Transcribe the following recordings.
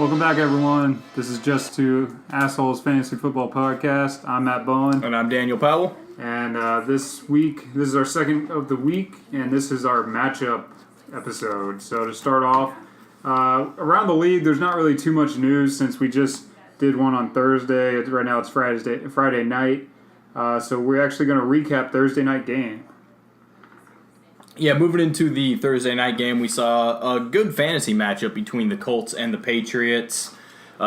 Welcome back, everyone. This is Just Two Assholes Fantasy Football Podcast. I'm Matt Bowen. And I'm Daniel Powell. And this week, this is our second of the week, and this is our matchup episode. So to start off, around the league, there's not really too much news since we just did one on Thursday. Right now it's Friday night. So we're actually going to recap Thursday night game. Yeah, moving into the Thursday night game, we saw a good fantasy matchup between the Colts and the Patriots.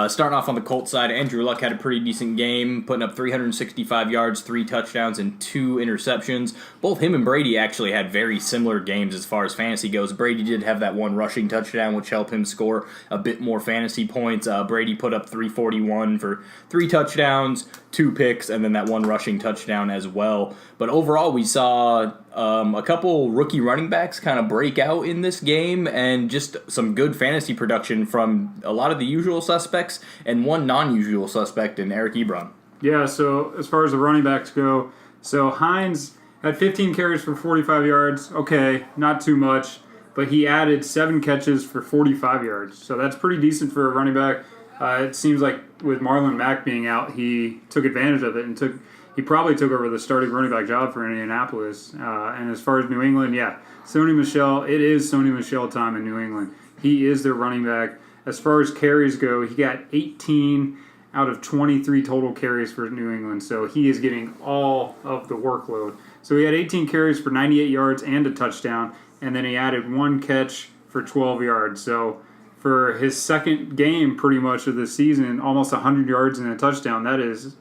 Starting off on the Colts side, Andrew Luck had a pretty decent game, putting up 365 yards, 3 touchdowns, and 2 interceptions. Both him and Brady actually had very similar games as far as fantasy goes. Brady did have that one rushing touchdown, which helped him score a bit more fantasy points. Brady put up 341 for 3 touchdowns, 2 picks, and then that one rushing touchdown as well. But overall, we saw a couple rookie running backs kind of break out in this game, and just some good fantasy production from a lot of the usual suspects and one non-usual suspect in Eric Ebron. Yeah, so as far as the running backs go, so Hines had 15 carries for 45 yards. Okay, not too much, but he added 7 catches for 45 yards. So that's pretty decent for a running back. It seems like with Marlon Mack being out, he took advantage of it and he probably took over the starting running back job for Indianapolis. And as far as New England, yeah, Sony Michel, it is Sony Michel time in New England. He is their running back. As far as carries go, he got 18 out of 23 total carries for New England. So he is getting all of the workload. So he had 18 carries for 98 yards and a touchdown, and then he added 1 catch for 12 yards. So for his second game pretty much of the season, almost 100 yards and a touchdown, that is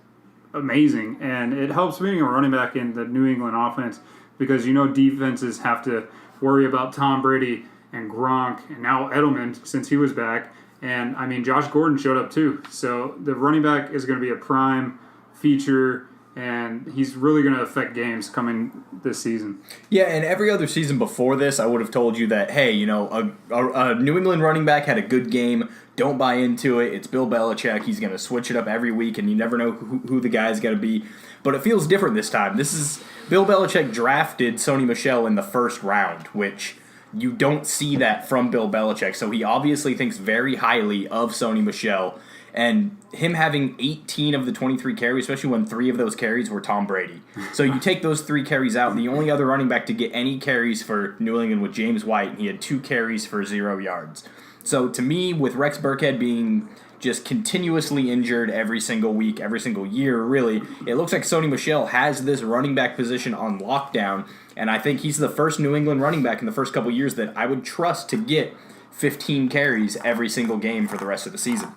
amazing. And it helps being a running back in the New England offense because defenses have to worry about Tom Brady and Gronk and now Edelman since he was back. And, Josh Gordon showed up too. So the running back is going to be a prime feature, and he's really going to affect games coming this season. Yeah, and every other season before this, I would have told you that, hey, a New England running back had a good game. Don't buy into it. It's Bill Belichick. He's going to switch it up every week, and you never know who the guy's going to be. But it feels different this time. Bill Belichick drafted Sony Michel in the first round, which you don't see that from Bill Belichick. So he obviously thinks very highly of Sony Michel. And him having 18 of the 23 carries, especially when 3 of those carries were Tom Brady. So you take those 3 carries out, and the only other running back to get any carries for New England was James White, and he had 2 carries for 0 yards. So to me, with Rex Burkhead being just continuously injured every single week, every single year, really, it looks like Sony Michel has this running back position on lockdown, and I think he's the first New England running back in the first couple years that I would trust to get 15 carries every single game for the rest of the season.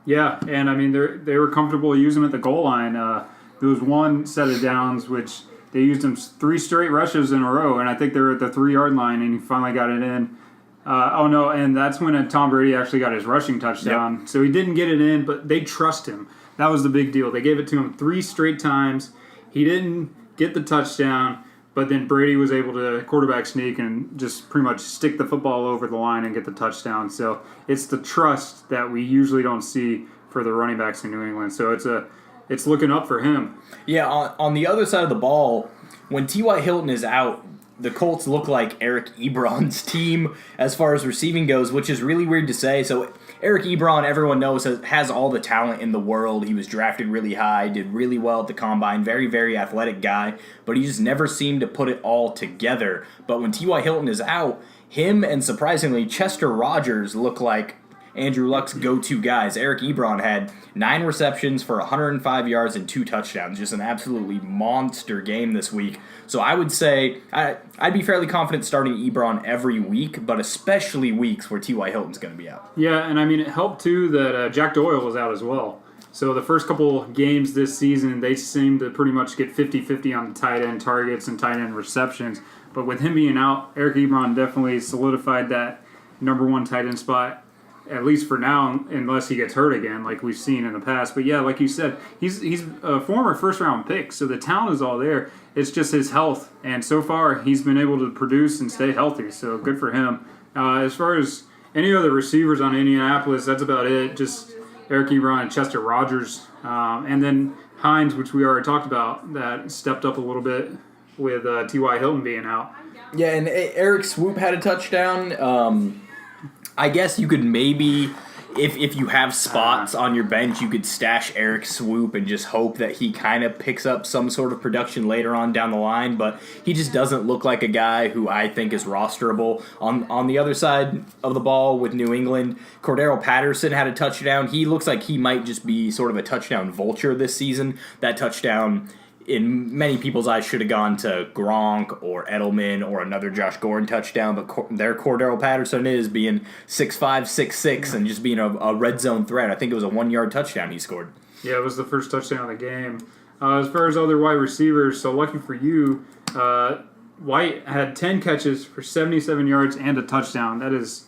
Yeah, and they were comfortable using him at the goal line. There was one set of downs which they used him 3 straight rushes in a row, and I think they were at the 3-yard line, and he finally got it in. And that's when Tom Brady actually got his rushing touchdown. Yep. So he didn't get it in, but they trust him. That was the big deal. They gave it to him 3 straight times. He didn't get the touchdown, but then Brady was able to quarterback sneak and just pretty much stick the football over the line and get the touchdown. So it's the trust that we usually don't see for the running backs in New England. So it's looking up for him. Yeah, on the other side of the ball, when T.Y. Hilton is out, the Colts look like Eric Ebron's team as far as receiving goes, which is really weird to say. So Eric Ebron, everyone knows, has all the talent in the world. He was drafted really high, did really well at the Combine, very, very athletic guy, but he just never seemed to put it all together. But when T.Y. Hilton is out, him and surprisingly Chester Rogers look like Andrew Luck's go-to guys. Eric Ebron had 9 receptions for 105 yards and 2 touchdowns. Just an absolutely monster game this week. So I would say I'd be fairly confident starting Ebron every week, but especially weeks where T.Y. Hilton's going to be out. Yeah, and it helped too that Jack Doyle was out as well. So the first couple games this season, they seemed to pretty much get 50-50 on the tight end targets and tight end receptions. But with him being out, Eric Ebron definitely solidified that number 1 tight end spot, at least for now, unless he gets hurt again, like we've seen in the past. But yeah, like you said, he's a former first-round pick, so the talent is all there. It's just his health, and so far he's been able to produce and stay healthy, so good for him. As far as any other receivers on Indianapolis, that's about it. Just Eric Ebron and Chester Rogers. And then Hines, which we already talked about, that stepped up a little bit with T.Y. Hilton being out. Yeah, and Eric Swoop had a touchdown. I guess you could maybe if you have spots on your bench, you could stash Eric Swoop and just hope that he kind of picks up some sort of production later on down the line. But he just doesn't look like a guy who I think is rosterable. On the other side of the ball with New England, Cordero Patterson had a touchdown. He looks like he might just be sort of a touchdown vulture this season. That touchdown, in many people's eyes, should have gone to Gronk or Edelman or another Josh Gordon touchdown, but there Cordero Patterson is being 6'5", 6'6", and just being a red zone threat. I think it was a 1-yard touchdown he scored. Yeah, it was the first touchdown of the game. As far as other wide receivers, so lucky for you, White had 10 catches for 77 yards and a touchdown. That is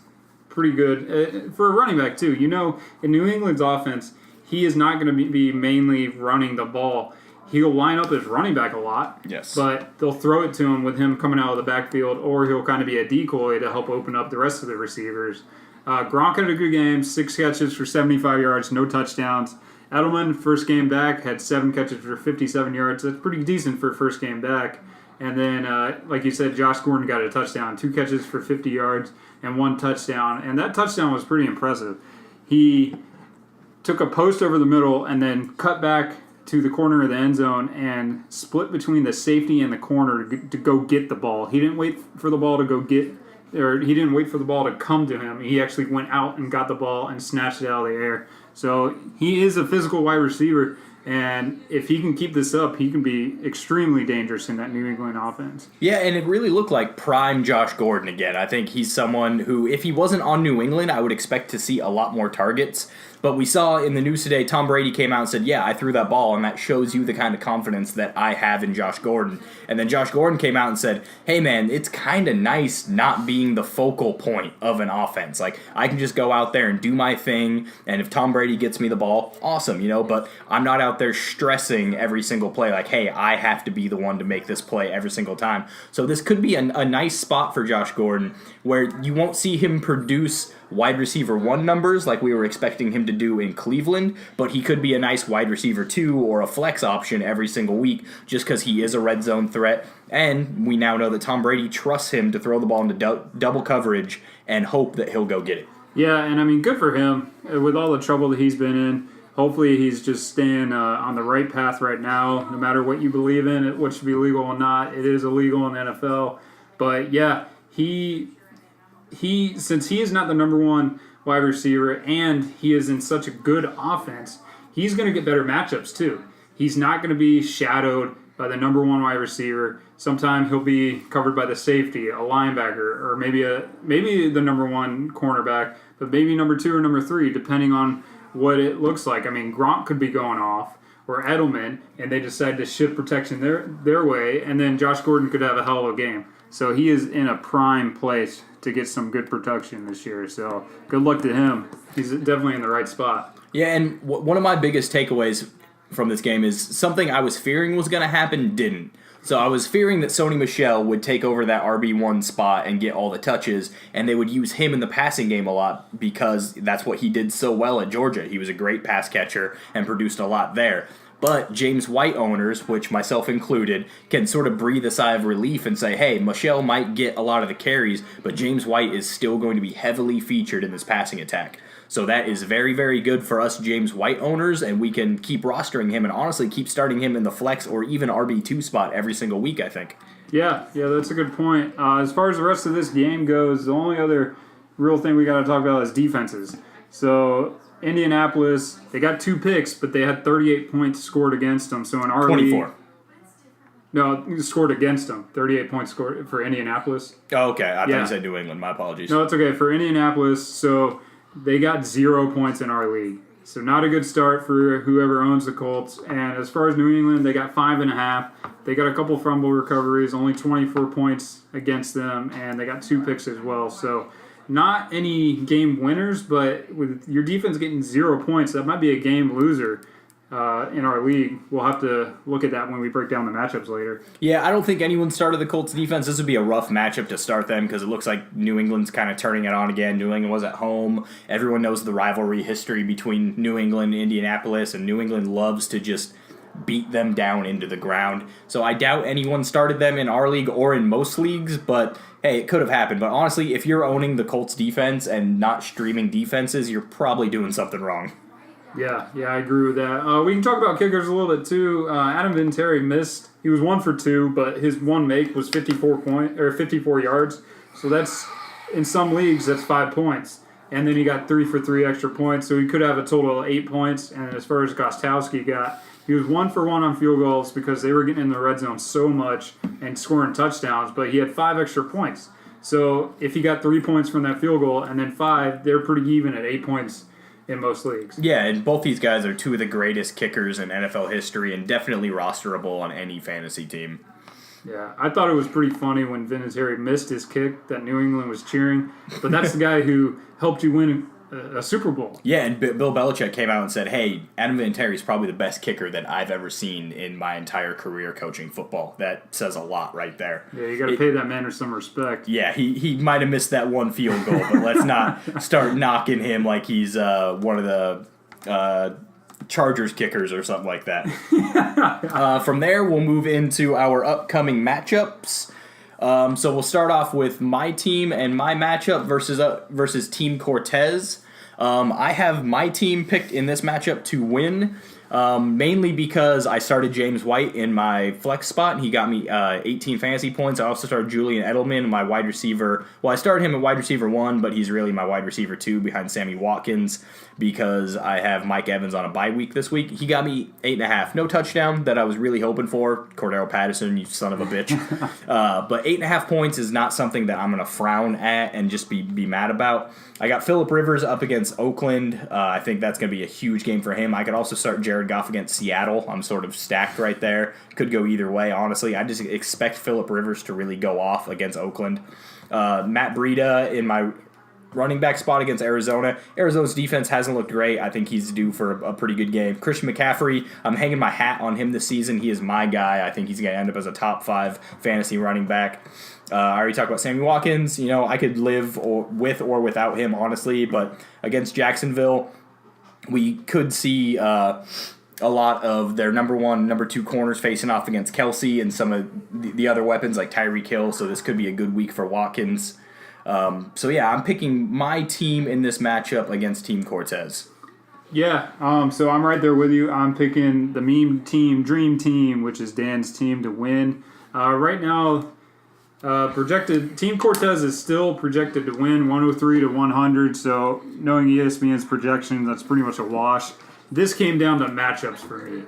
pretty good. For a running back, too. You know, in New England's offense, he is not going to be mainly running the ball. He'll line up as running back a lot, yes, but they'll throw it to him with him coming out of the backfield, or he'll kind of be a decoy to help open up the rest of the receivers. Gronk had a good game, 6 catches for 75 yards, no touchdowns. Edelman, first game back, had 7 catches for 57 yards. That's pretty decent for first game back. And then, like you said, Josh Gordon got a touchdown, 2 catches for 50 yards and 1 touchdown. And that touchdown was pretty impressive. He took a post over the middle and then cut back to the corner of the end zone and split between the safety and the corner to go get the ball. He didn't wait for the ball to go get, or he didn't wait for the ball to come to him. He actually went out and got the ball and snatched it out of the air. So he is a physical wide receiver, and if he can keep this up, he can be extremely dangerous in that New England offense. Yeah, and it really looked like prime Josh Gordon again. I think he's someone who, if he wasn't on New England, I would expect to see a lot more targets. But we saw in the news today, Tom Brady came out and said, yeah, I threw that ball, and that shows you the kind of confidence that I have in Josh Gordon. And then Josh Gordon came out and said, hey, man, it's kind of nice not being the focal point of an offense. Like, I can just go out there and do my thing, and if Tom Brady gets me the ball, awesome, but I'm not out there stressing every single play like, hey, I have to be the one to make this play every single time. So this could be a nice spot for Josh Gordon where you won't see him produce wide receiver 1 numbers like we were expecting him to do in Cleveland, but he could be a nice wide receiver 2 or a flex option every single week just because he is a red zone threat. And we now know that Tom Brady trusts him to throw the ball into double coverage and hope that he'll go get it. Yeah, and I mean, good for him with all the trouble that he's been in. Hopefully he's just staying on the right path right now, no matter what you believe in, what should be legal or not. It is illegal in the NFL. But yeah, he since he is not the number 1 wide receiver and he is in such a good offense, he's going to get better matchups too. He's not going to be shadowed by the number 1 wide receiver. Sometime he'll be covered by the safety, a linebacker, or maybe the number 1 cornerback, but maybe number 2 or number 3, depending on what it looks like. I mean, Gronk could be going off, or Edelman, and they decide to shift protection their way, and then Josh Gordon could have a hell of a game. So he is in a prime place to get some good production this year. So good luck to him. He's definitely in the right spot. Yeah, and one of my biggest takeaways from this game is something I was fearing was going to happen, didn't. So I was fearing that Sony Michel would take over that RB1 spot and get all the touches, and they would use him in the passing game a lot because that's what he did so well at Georgia. He was a great pass catcher and produced a lot there. But James White owners, which myself included, can sort of breathe a sigh of relief and say, hey, Michel might get a lot of the carries, but James White is still going to be heavily featured in this passing attack. So that is very, very good for us James White owners, and we can keep rostering him and honestly keep starting him in the flex or even RB2 spot every single week, I think. Yeah, that's a good point. As far as the rest of this game goes, the only other real thing we got to talk about is defenses. So Indianapolis, they got 2 picks, but they had 38 points scored against them. So in our 24. league, no, scored against them. 38 points scored for Indianapolis. Oh, okay. I thought you said New England. My apologies. No, it's okay. For Indianapolis, so they got 0 points in our league. So not a good start for whoever owns the Colts. And as far as New England, they got 5.5. They got a couple fumble recoveries, only 24 points against them, and they got 2 picks as well. So not any game winners, but with your defense getting 0 points, that might be a game loser in our league. We'll have to look at that when we break down the matchups later. Yeah, I don't think anyone started the Colts defense. This would be a rough matchup to start them because it looks like New England's kind of turning it on again. New England was at home. Everyone knows the rivalry history between New England and Indianapolis, and New England loves to just beat them down into the ground. So I doubt anyone started them in our league or in most leagues, but hey, it could have happened. But honestly, if you're owning the Colts defense and not streaming defenses, you're probably doing something wrong. Yeah, I agree with that. We can talk about kickers a little bit too. Adam Vinatieri missed. He was 1 for 2, but his one make was 54 yards. So that's, in some leagues, that's 5 points. And then he got 3 for 3 extra points, so he could have a total of 8 points. And as far as Gostowski he was 1 for 1 on field goals because they were getting in the red zone so much and scoring touchdowns, but he had 5 extra points. So if he got 3 points from that field goal and then 5, they're pretty even at 8 points in most leagues. Yeah, and both these guys are two of the greatest kickers in NFL history and definitely rosterable on any fantasy team. Yeah, I thought it was pretty funny when Vinatieri missed his kick that New England was cheering, but that's the guy who helped you win a Super Bowl. Yeah, and Bill Belichick came out and said, hey, Adam Vinatieri is probably the best kicker that I've ever seen in my entire career coaching football. That says a lot right there. Yeah, you got to pay that man some respect. Yeah, he might have missed that one field goal, but let's not start knocking him like he's one of the Chargers kickers or something like that. From there, we'll move into our upcoming matchups. So we'll start off with my team and my matchup versus Team Cortez. I have my team picked in this matchup to win, mainly because I started James White in my flex spot. He got me 18 fantasy points. I also started Julian Edelman, my wide receiver. Well, I started him at wide receiver 1, but he's really my wide receiver 2 behind Sammy Watkins because I have Mike Evans on a bye week this week. He got me 8.5. No touchdown that I was really hoping for. Cordero Patterson, you son of a bitch. But 8.5 points is not something that I'm going to frown at and just be mad about. I got Phillip Rivers up against Oakland. I think that's going to be a huge game for him. I could also start Jared Goff against Seattle. I'm sort of stacked right there. Could go either way, honestly. I just expect Phillip Rivers to really go off against Oakland. Matt Breida in my running back spot against Arizona. Arizona's defense hasn't looked great. I think he's due for a pretty good game. Christian McCaffrey, I'm hanging my hat on him this season. He is my guy. I think he's going to end up as a top 5 fantasy running back. I already talked about Sammy Watkins. You know, I could live with or without him, honestly, but against Jacksonville, we could see a lot of their number 1, number 2 corners facing off against Kelsey and some of the other weapons like Tyreek Hill, so this could be a good week for Watkins. So yeah, I'm picking my team in this matchup against Team Cortez. Yeah, so I'm right there with you. I'm picking the meme team, dream team, which is Dan's team to win. Right now, projected Team Cortez is still projected to win 103 to 100. So knowing ESPN's projections, that's pretty much a wash. This came down to matchups for me.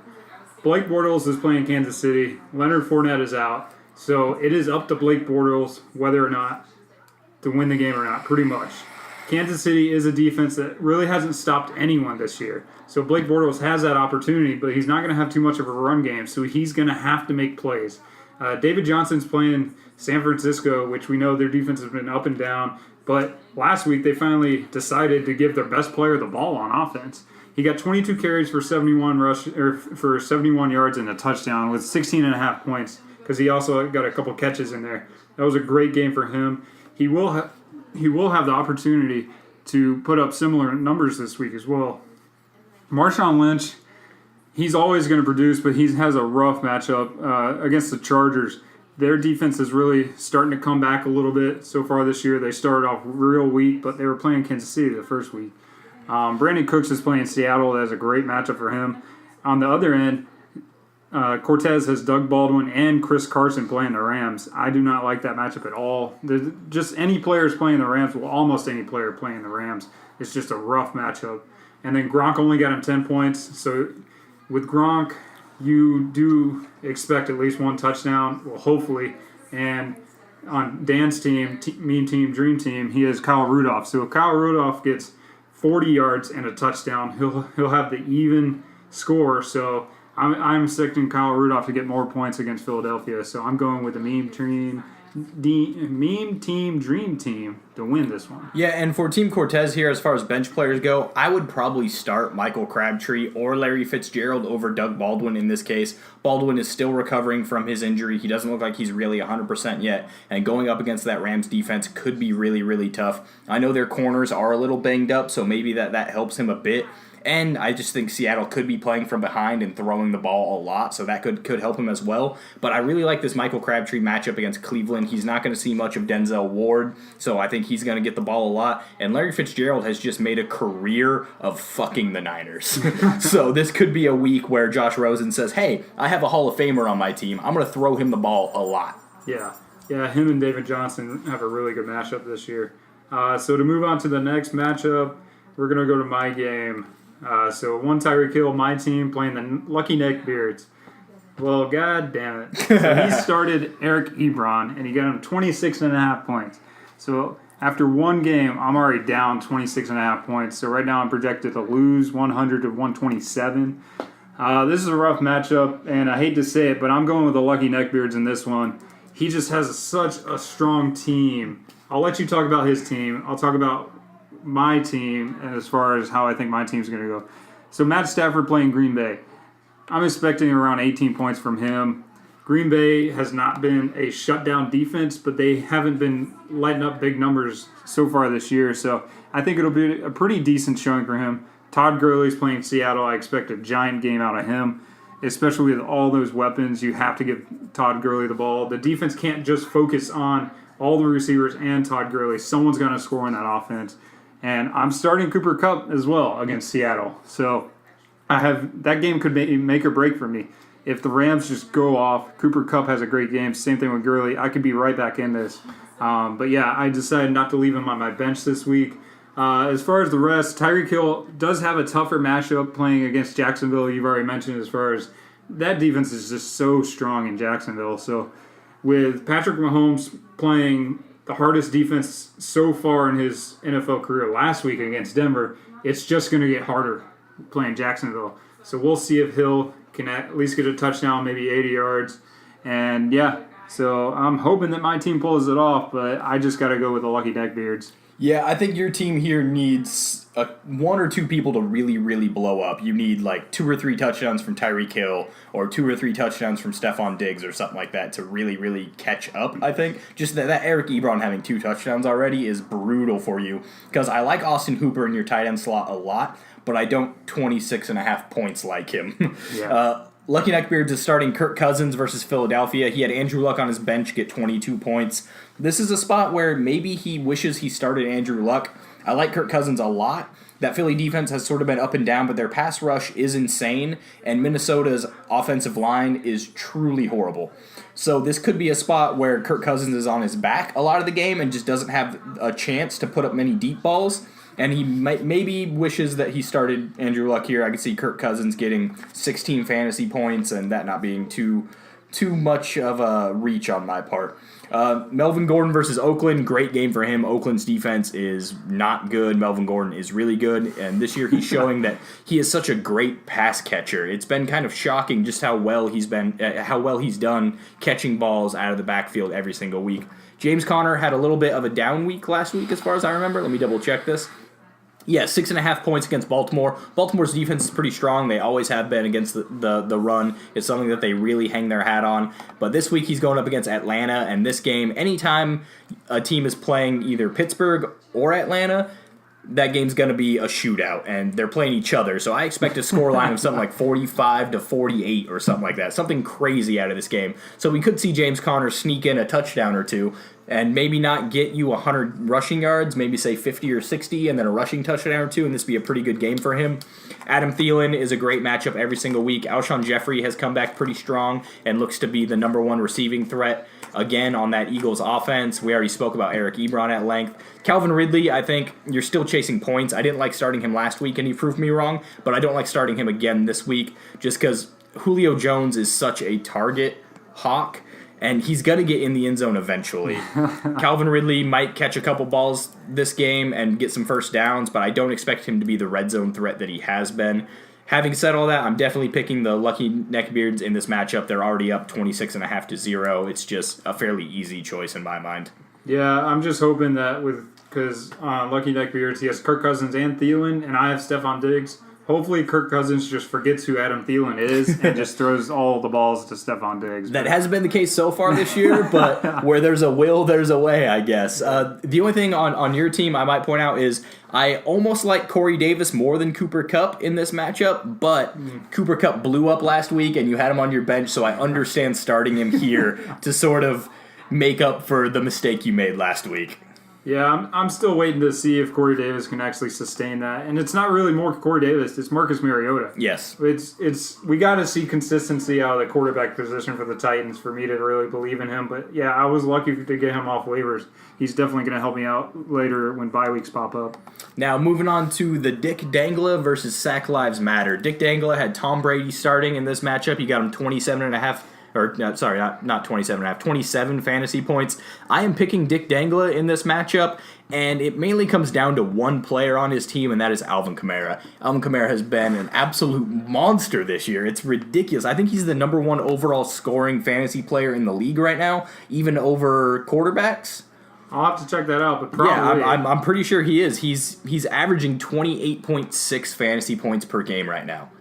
Blake Bortles is playing Kansas City. Leonard Fournette is out. So it is up to Blake Bortles whether or not to win the game or not, pretty much. Kansas City is a defense that really hasn't stopped anyone this year. So Blake Bortles has that opportunity, but he's not going to have too much of a run game, so he's going to have to make plays. David Johnson's playing San Francisco, which we know their defense has been up and down, but last week they finally decided to give their best player the ball on offense. He got 22 carries for 71 yards and a touchdown with 16.5 points because he also got a couple catches in there. That was a great game for him. He will have the opportunity to put up similar numbers this week as well. Marshawn Lynch, he's always going to produce, but he has a rough matchup against the Chargers. Their defense is really starting to come back a little bit so far this year. They started off real weak, but they were playing Kansas City the first week. Brandon Cooks is playing Seattle. That's a great matchup for him. On the other end, Cortez has Doug Baldwin and Chris Carson playing the Rams. I do not like that matchup at all. Just any players playing the Rams, well, almost any player playing the Rams. It's just a rough matchup. And then Gronk only got him 10 points. So with Gronk, you do expect at least one touchdown, well, hopefully. And on Dan's team, Mean Team, Dream Team, he has Kyle Rudolph. So if Kyle Rudolph gets 40 yards and a touchdown, he'll have the even score. So I'm expecting Kyle Rudolph to get more points against Philadelphia. So I'm going with the Meme Team, Dream Team to win this one. Yeah, and for Team Cortez here, as far as bench players go, I would probably start Michael Crabtree or Larry Fitzgerald over Doug Baldwin in this case. Baldwin is still recovering from his injury. He doesn't look like he's really 100% yet, and going up against that Rams defense could be really, really tough. I know their corners are a little banged up, so maybe that helps him a bit. And I just think Seattle could be playing from behind and throwing the ball a lot, so that could help him as well. But I really like this Michael Crabtree matchup against Cleveland. He's not going to see much of Denzel Ward, so I think he's going to get the ball a lot. And Larry Fitzgerald has just made a career of fucking the Niners. So this could be a week where Josh Rosen says, hey, I have a Hall of Famer on my team. I'm going to throw him the ball a lot. Yeah, him and David Johnson have a really good matchup this year. So to move on to the next matchup, we're going to go to my game. So one Tyreek Hill, my team, playing the Lucky Neckbeards. Well, god damn it. So he started Eric Ebron, and he got him 26.5 points. So after one game, I'm already down 26.5 points. So right now I'm projected to lose 100 to 127. This is a rough matchup, and I hate to say it, but I'm going with the Lucky Neckbeards in this one. He just has such a strong team. I'll let you talk about his team. I'll talk about my team and as far as how I think my team's going to go. So Matt Stafford playing Green Bay. I'm expecting around 18 points from him. Green Bay has not been a shutdown defense, but they haven't been lighting up big numbers so far this year. So I think it'll be a pretty decent showing for him. Todd Gurley's playing Seattle. I expect a giant game out of him, especially with all those weapons. You have to give Todd Gurley the ball. The defense can't just focus on all the receivers and Todd Gurley. Someone's going to score in that offense. And I'm starting Cooper Kupp as well against Seattle. So that game could make or break for me. If the Rams just go off, Cooper Kupp has a great game. Same thing with Gurley. I could be right back in this. But yeah, I decided not to leave him on my bench this week. As far as the rest, Tyreek Hill does have a tougher matchup playing against Jacksonville. You've already mentioned as far as that defense is just so strong in Jacksonville. So with Patrick Mahomes playing the hardest defense so far in his NFL career last week against Denver, it's just going to get harder playing Jacksonville. So we'll see if Hill can at least get a touchdown, maybe 80 yards. And yeah, so I'm hoping that my team pulls it off, but I just got to go with the Lucky Neckbeards. Yeah, I think your team here needs one or two people to really, really blow up. You need like 2 or 3 touchdowns from Tyreek Hill or 2 or 3 touchdowns from Stephon Diggs or something like that to really, really catch up, I think. Just that Eric Ebron having 2 touchdowns already is brutal for you because I like Austin Hooper in your tight end slot a lot, but I don't 26.5 points like him. Yeah. Lucky Neckbeards is starting Kirk Cousins versus Philadelphia. He had Andrew Luck on his bench get 22 points. This is a spot where maybe he wishes he started Andrew Luck. I like Kirk Cousins a lot. That Philly defense has sort of been up and down, but their pass rush is insane, and Minnesota's offensive line is truly horrible. So this could be a spot where Kirk Cousins is on his back a lot of the game and just doesn't have a chance to put up many deep balls. And he maybe wishes that he started Andrew Luck here. I could see Kirk Cousins getting 16 fantasy points and that not being too much of a reach on my part. Melvin Gordon versus Oakland, great game for him. Oakland's defense is not good. Melvin Gordon is really good. And this year he's showing that he is such a great pass catcher. It's been kind of shocking just how well he's done catching balls out of the backfield every single week. James Conner had a little bit of a down week last week as far as I remember. Let me double check this. Yeah, 6.5 points against Baltimore. Baltimore's defense is pretty strong. They always have been against the run. It's something that they really hang their hat on. But this week he's going up against Atlanta, and this game, anytime a team is playing either Pittsburgh or Atlanta, that game's going to be a shootout, and they're playing each other. So I expect a scoreline of something like 45 to 48 or something like that. Something crazy out of this game. So we could see James Conner sneak in a touchdown or two and maybe not get you 100 rushing yards, maybe say 50 or 60, and then a rushing touchdown or two, and this be a pretty good game for him. Adam Thielen is a great matchup every single week. Alshon Jeffrey has come back pretty strong and looks to be the number 1 receiving threat again on that Eagles offense. We already spoke about Eric Ebron at length. Calvin Ridley, I think you're still chasing points. I didn't like starting him last week, and he proved me wrong, but I don't like starting him again this week just because Julio Jones is such a target hawk, and he's going to get in the end zone eventually. Calvin Ridley might catch a couple balls this game and get some first downs, but I don't expect him to be the red zone threat that he has been. Having said all that, I'm definitely picking the Lucky Neckbeards in this matchup. They're already up 26.5 to 0. It's just a fairly easy choice in my mind. Yeah, I'm just hoping that because Lucky Neckbeards, he has Kirk Cousins and Thielen, and I have Stephon Diggs. Hopefully Kirk Cousins just forgets who Adam Thielen is and just throws all the balls to Stephon Diggs. That hasn't been the case so far this year, but where there's a will, there's a way, I guess. The only thing on your team I might point out is I almost like Corey Davis more than Cooper Kupp in this matchup, but Cooper Kupp blew up last week and you had him on your bench, so I understand starting him here to sort of make up for the mistake you made last week. Yeah, I'm still waiting to see if Corey Davis can actually sustain that. And it's not really more Corey Davis, it's Marcus Mariota. Yes. It's we got to see consistency out of the quarterback position for the Titans for me to really believe in him. But yeah, I was lucky to get him off waivers. He's definitely going to help me out later when bye weeks pop up. Now, moving on to the Dick Dangla versus Sack Lives Matter. Dick Dangla had Tom Brady starting in this matchup. He got him 27.5. Or, sorry, not 27.5, 27 fantasy points. I am picking Dick Dangla in this matchup, and it mainly comes down to one player on his team, and that is Alvin Kamara. Alvin Kamara has been an absolute monster this year. It's ridiculous. I think he's the number one overall scoring fantasy player in the league right now, even over quarterbacks. I'll have to check that out, but probably. Yeah, I'm pretty sure he is. He's averaging 28.6 fantasy points per game right now.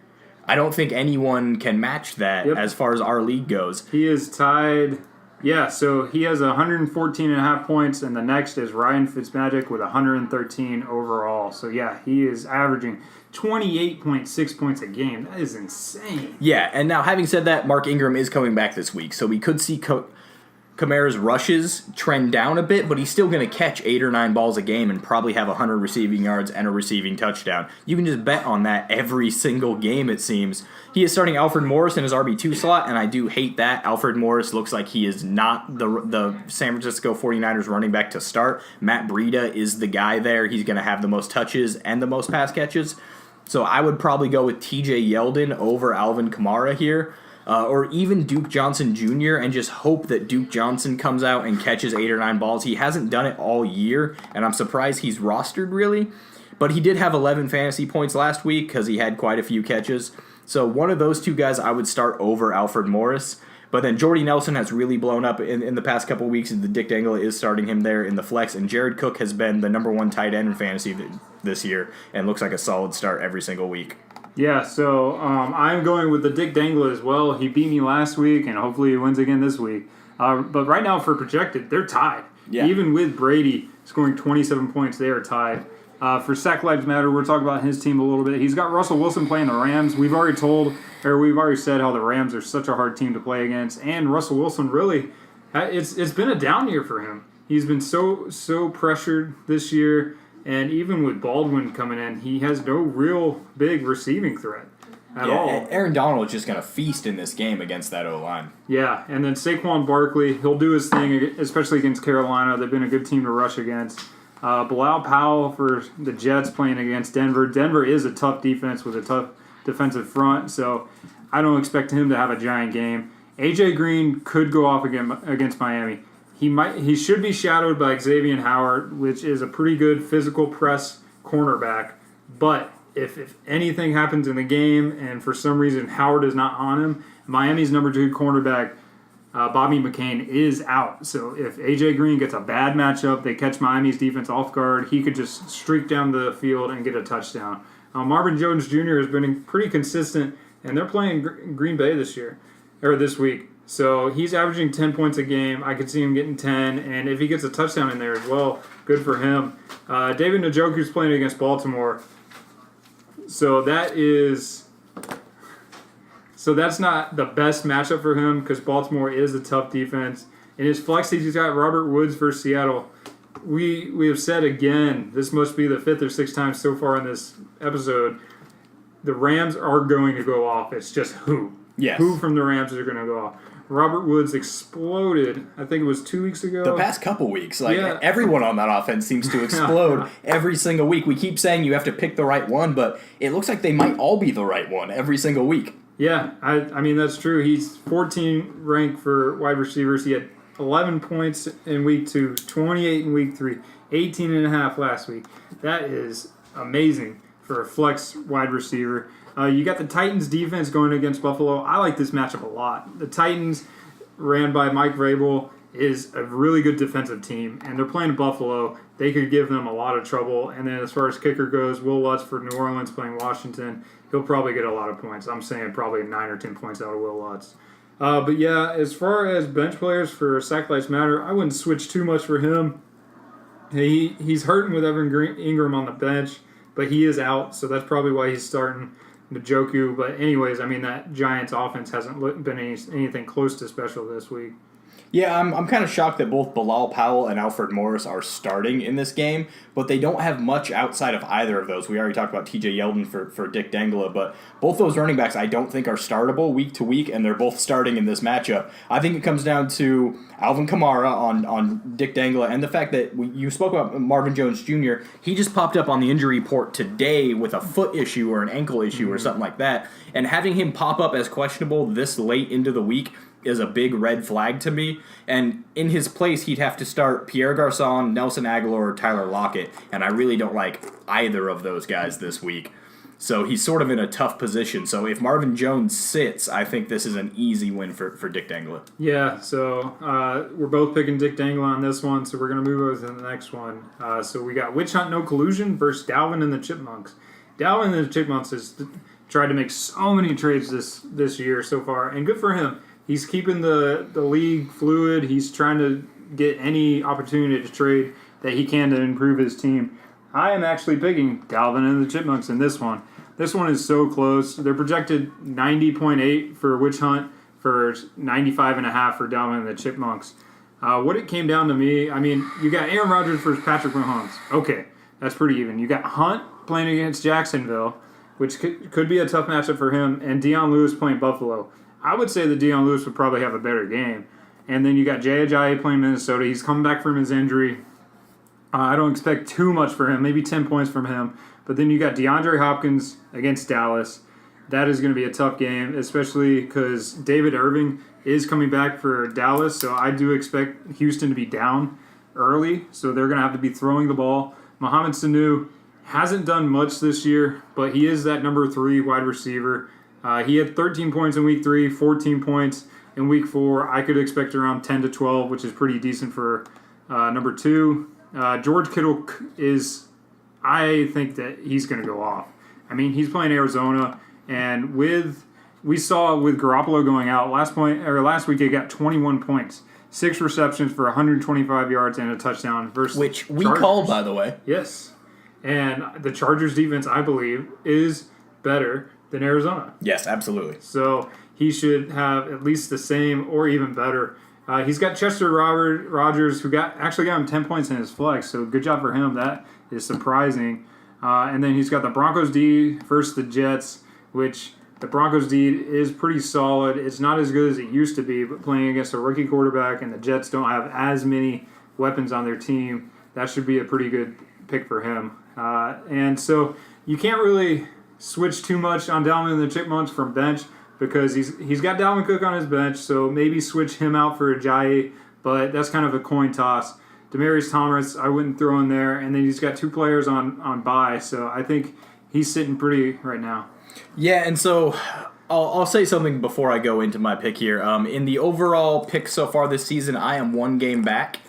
I don't think anyone can match that as far as our league goes. He is tied. Yeah, so he has 114.5 points, and the next is Ryan Fitzmagic with 113 overall. So, yeah, he is averaging 28.6 points a game. That is insane. Yeah, and now having said that, Mark Ingram is coming back this week, so we could see Kamara's rushes trend down a bit, but he's still going to catch 8 or 9 balls a game and probably have 100 receiving yards and a receiving touchdown. You can just bet on that every single game, it seems. He is starting Alfred Morris in his RB2 slot, and I do hate that. Alfred Morris looks like he is not the San Francisco 49ers running back to start. Matt Breida is the guy there. He's going to have the most touches and the most pass catches. So I would probably go with TJ Yeldon over Alvin Kamara here. Or even Duke Johnson Jr. and just hope that Duke Johnson comes out and catches 8 or 9 balls. He hasn't done it all year, and I'm surprised he's rostered really. But he did have 11 fantasy points last week because he had quite a few catches. So one of those two guys I would start over Alfred Morris. But then Jordy Nelson has really blown up in the past couple of weeks, and the Dick Dangla is starting him there in the flex. And Jared Cook has been the number 1 tight end in fantasy this year and looks like a solid start every single week. Yeah, so I'm going with the Dick Dangla as well. He beat me last week, and hopefully he wins again this week. But right now for projected, they're tied. Yeah. Even with Brady scoring 27 points, they are tied. For Sack Lives Matter, we're talking about his team a little bit. He's got Russell Wilson playing the Rams. We've already said how the Rams are such a hard team to play against. And Russell Wilson really, it's been a down year for him. He's been so pressured this year. And even with Baldwin coming in, he has no real big receiving threat at all. Aaron Donald is just going to feast in this game against that O-line. Yeah, and then Saquon Barkley, he'll do his thing, especially against Carolina. They've been a good team to rush against. Bilal Powell for the Jets playing against Denver. Denver is a tough defense with a tough defensive front, so I don't expect him to have a giant game. A.J. Green could go off again against Miami. He should be shadowed by Xavier Howard, which is a pretty good physical press cornerback. But if anything happens in the game and for some reason Howard is not on him, Miami's number 2 cornerback, Bobby McCain, is out. So if A.J. Green gets a bad matchup, they catch Miami's defense off guard, he could just streak down the field and get a touchdown. Marvin Jones Jr. has been pretty consistent, and they're playing Green Bay this week. So he's averaging 10 points a game. I could see him getting 10, and if he gets a touchdown in there as well, good for him. David Njoku's playing against Baltimore. So that's not the best matchup for him because Baltimore is a tough defense. In his flex, he's got Robert Woods versus Seattle. We have said again, this must be the 5th or 6th time so far in this episode, the Rams are going to go off. It's just who. Yes. Who from the Rams are going to go off. Robert Woods exploded, I think it was 2 weeks ago. The past couple weeks. Everyone on that offense seems to explode every single week. We keep saying you have to pick the right one, but it looks like they might all be the right one every single week. Yeah, I mean, that's true. He's 14 ranked for wide receivers. He had 11 points in week 2, 28 in week 3, 18 and a half last week. That is amazing for a flex wide receiver. You got the Titans defense going against Buffalo. I like this matchup a lot. The Titans, ran by Mike Vrabel, is a really good defensive team, and they're playing Buffalo. They could give them a lot of trouble. And then as far as kicker goes, Will Lutz for New Orleans playing Washington, he'll probably get a lot of points. I'm saying probably 9 or 10 points out of Will Lutz. But yeah, as far as bench players for Sack Lives Matter, I wouldn't switch too much for him. He's hurting with Evan Ingram on the bench, but he is out, so that's probably why he's starting Njoku. But anyways, I mean, that Giants offense hasn't been anything close to special this week. Yeah, I'm kind of shocked that both Bilal Powell and Alfred Morris are starting in this game, but they don't have much outside of either of those. We already talked about TJ Yeldon for Dick Dengla, but both those running backs I don't think are startable week to week, and they're both starting in this matchup. I think it comes down to Alvin Kamara on Dick Dengla and the fact that you spoke about Marvin Jones Jr. He just popped up on the injury report today with a foot issue or an ankle issue or something like that, and having him pop up as questionable this late into the week is a big red flag to me. And in his place, he'd have to start Pierre Garçon, Nelson Aguilar, or Tyler Lockett, and I really don't like either of those guys this week. So he's sort of in a tough position. So if Marvin Jones sits, I think this is an easy win for Dick Dengla. Yeah, so we're both picking Dick Dengla on this one, so we're going to move over to the next one. So we got Witch Hunt No Collusion versus Dalvin and the Chipmunks. Dalvin and the Chipmunks has tried to make so many trades this year so far, and good for him. He's keeping the league fluid. He's trying to get any opportunity to trade that he can to improve his team. I am actually picking Dalvin and the Chipmunks in this one. This one is so close. They're projected 90.8 for Witch Hunt, for 95.5 for Dalvin and the Chipmunks. What it came down to me, I mean, you got Aaron Rodgers versus Patrick Mahomes. Okay, that's pretty even. You got Hunt playing against Jacksonville, which could be a tough matchup for him, and Deion Lewis playing Buffalo. I would say that Deion Lewis would probably have a better game. And then you got Jay Ajayi playing Minnesota. He's coming back from his injury. I don't expect too much for him, maybe 10 points from him. But then you got DeAndre Hopkins against Dallas. That is going to be a tough game, especially because David Irving is coming back for Dallas. So I do expect Houston to be down early. So they're going to have to be throwing the ball. Mohamed Sanu hasn't done much this year, but he is that number 3 wide receiver. He had 13 points in week 3, 14 points in week 4. I could expect around 10 to 12, which is pretty decent for number 2. George Kittle I think that he's going to go off. I mean, he's playing Arizona, and we saw with Garoppolo going out last week, he got 21 points, 6 receptions for 125 yards and a touchdown versus which we Chargers. called, by the way. Yes, and the Chargers defense, I believe, is better than Arizona. Yes, absolutely. So he should have at least the same or even better. He's got Chester Rogers, who got him 10 points in his flex, so good job for him. That is surprising. And then he's got the Broncos D versus the Jets, which the Broncos D is pretty solid. It's not as good as it used to be, but playing against a rookie quarterback and the Jets don't have as many weapons on their team, that should be a pretty good pick for him. And so you can't really switch too much on Dalvin and the Chipmunks from bench because he's got Dalvin Cook on his bench, so maybe switch him out for Ajayi, but that's kind of a coin toss. Demaryius Thomas, I wouldn't throw in there, and then he's got 2 players on bye, so I think he's sitting pretty right now. Yeah, and so I'll say something before I go into my pick here. In the overall pick so far this season, I am 1 game back.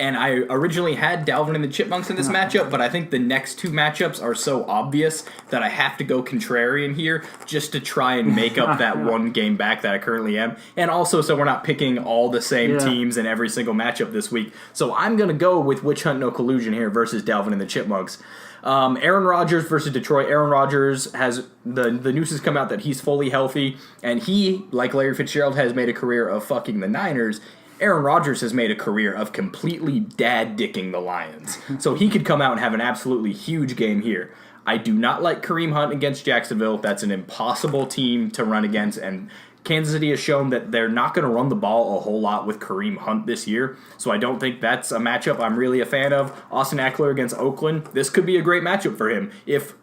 And I originally had Dalvin and the Chipmunks in this matchup, but I think the next 2 matchups are so obvious that I have to go contrarian here just to try and make up that 1 game back that I currently am. And also so we're not picking all the same teams in every single matchup this week. So I'm going to go with Witch Hunt No Collusion here versus Dalvin and the Chipmunks. Aaron Rodgers versus Detroit. Aaron Rodgers has the news has come out that he's fully healthy, and he, like Larry Fitzgerald, has made a career of fucking the Niners. Aaron Rodgers has made a career of completely dad-dicking the Lions. So he could come out and have an absolutely huge game here. I do not like Kareem Hunt against Jacksonville. That's an impossible team to run against, and Kansas City has shown that they're not going to run the ball a whole lot with Kareem Hunt this year, so I don't think that's a matchup I'm really a fan of. Austin Eckler against Oakland, this could be a great matchup for him. If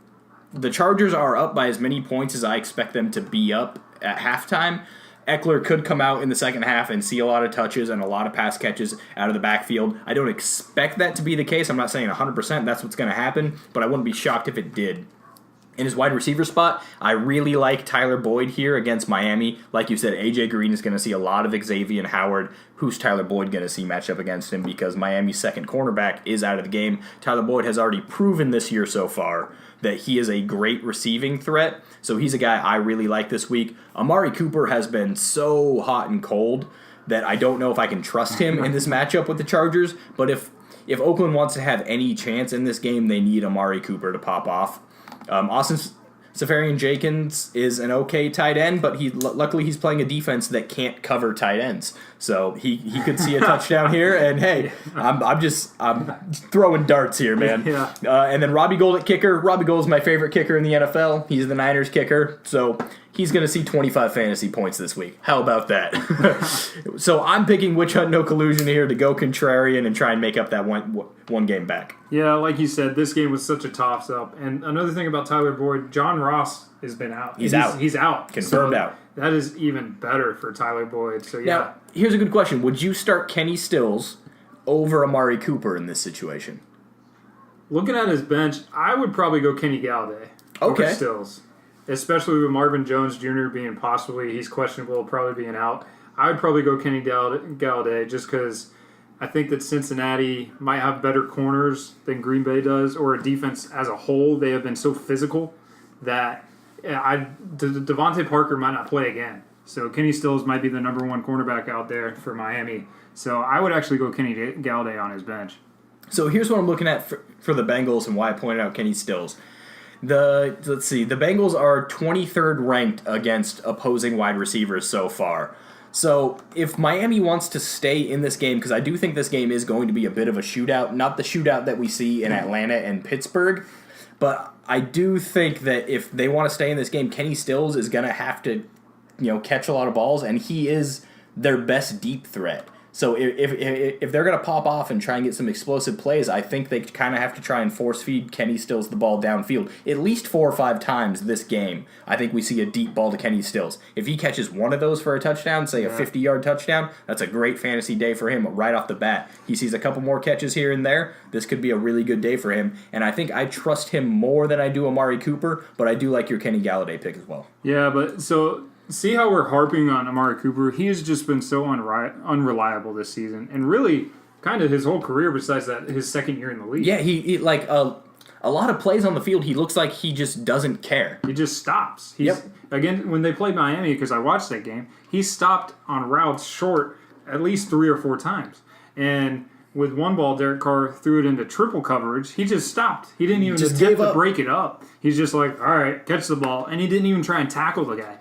the Chargers are up by as many points as I expect them to be up at halftime, Eckler could come out in the second half and see a lot of touches and a lot of pass catches out of the backfield. I don't expect that to be the case. I'm not saying 100% that's what's going to happen, but I wouldn't be shocked if it did. In his wide receiver spot, I really like Tyler Boyd here against Miami. Like you said, A.J. Green is going to see a lot of Xavier Howard. Who's Tyler Boyd going to see match up against him? Because Miami's second cornerback is out of the game. Tyler Boyd has already proven this year so far that he is a great receiving threat. So he's a guy I really like this week. Amari Cooper has been so hot and cold that I don't know if I can trust him in this matchup with the Chargers. But if Oakland wants to have any chance in this game, they need Amari Cooper to pop off. Austin Seferian-Jenkins is an okay tight end, but luckily he's playing a defense that can't cover tight ends, so he could see a touchdown here. And hey, I'm throwing darts here, man. Yeah. And then Robbie Gould at kicker. Robbie Gould is my favorite kicker in the NFL. He's the Niners kicker, so he's going to see 25 fantasy points this week. How about that? So I'm picking Witch Hunt No Collusion here to go contrarian and try and make up that one game back. Yeah, like you said, this game was such a toss-up. And another thing about Tyler Boyd, John Ross has been out. He's out. He's out. Confirmed out. That is even better for Tyler Boyd. So, yeah. Now, here's a good question. Would you start Kenny Stills over Amari Cooper in this situation? Looking at his bench, I would probably go Kenny Galladay over Stills. Especially with Marvin Jones Jr. being he's questionable, probably being out. I would probably go Kenny Galladay just because I think that Cincinnati might have better corners than Green Bay does, or a defense as a whole. They have been so physical that Devontae Parker might not play again. So Kenny Stills might be the number one cornerback out there for Miami. So I would actually go Kenny Galladay on his bench. So here's what I'm looking at for the Bengals and why I pointed out Kenny Stills. The Bengals are 23rd ranked against opposing wide receivers so far. So if Miami wants to stay in this game, because I do think this game is going to be a bit of a shootout, not the shootout that we see in Atlanta and Pittsburgh, but I do think that if they want to stay in this game, Kenny Stills is going to have to, catch a lot of balls, and he is their best deep threat. So if they're going to pop off and try and get some explosive plays, I think they kind of have to try and force feed Kenny Stills the ball downfield. At least 4 or 5 times this game, I think we see a deep ball to Kenny Stills. If he catches one of those for a touchdown, say a 50-yard touchdown, that's a great fantasy day for him right off the bat. He sees a couple more catches here and there. This could be a really good day for him. And I think I trust him more than I do Amari Cooper, but I do like your Kenny Galladay pick as well. Yeah, but so... See how we're harping on Amari Cooper? He has just been so unreliable this season, and really kind of his whole career besides that his second year in the league. Yeah, he a lot of plays on the field, he looks like he just doesn't care. He just stops. Again, when they played Miami, because I watched that game, he stopped on routes short at least 3 or 4 times. And with one ball, Derek Carr threw it into triple coverage. He just stopped. He didn't even attempt to break it up. He's just like, all right, catch the ball. And he didn't even try and tackle the guy.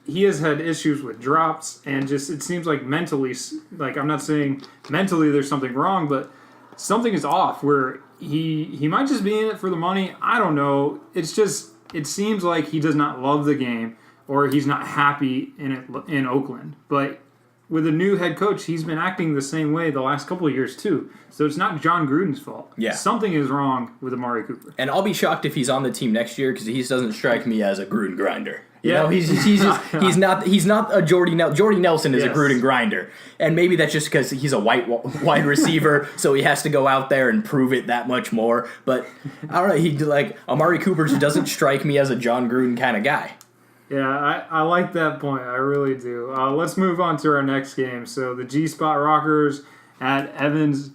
He has had issues with drops, and just it seems like mentally, like I'm not saying mentally there's something wrong, but something is off where he might just be in it for the money. I don't know. It seems like he does not love the game, or he's not happy in Oakland. But with a new head coach, he's been acting the same way the last couple of years too. So it's not John Gruden's fault. Yeah. Something is wrong with Amari Cooper. And I'll be shocked if he's on the team next year because he doesn't strike me as a Gruden grinder. Yeah, he's not a Jordy Nelson. Jordy Nelson is a Gruden grinder, and maybe that's just because he's a wide receiver, so he has to go out there and prove it that much more. But I don't know. Amari Cooper doesn't strike me as a John Gruden kind of guy. Yeah, I like that point. I really do. Let's move on to our next game. So the G-Spot Rockers at Evans,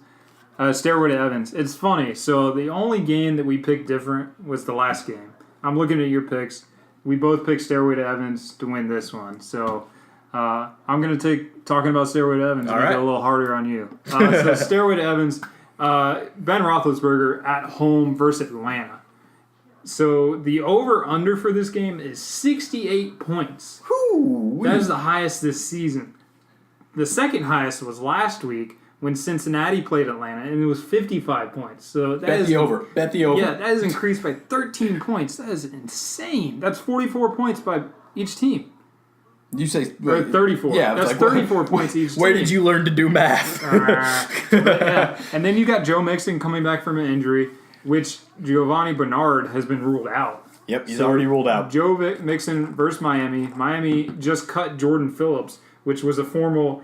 Stairway to Evans. It's funny. So the only game that we picked different was the last game. I'm looking at your picks. We both picked Stairway to Evans to win this one. So I'm going to take talking about Stairway to Evans and make it a little harder on you. So Stairway to Evans, Ben Roethlisberger at home versus Atlanta. So the over-under for this game is 68 points. That is the highest this season. The second highest was last week when Cincinnati played Atlanta, and it was 55 points. So Bet the over. Yeah, that is increased by 13 points. That is insane. That's 44 points by each team. You say 34. Yeah, that's 34 points each team. Where did you learn to do math? Yeah. And then you got Joe Mixon coming back from an injury, which Giovanni Bernard has been ruled out. Yep, he's already ruled out. Joe Mixon versus Miami. Miami just cut Jordan Phillips, which was a former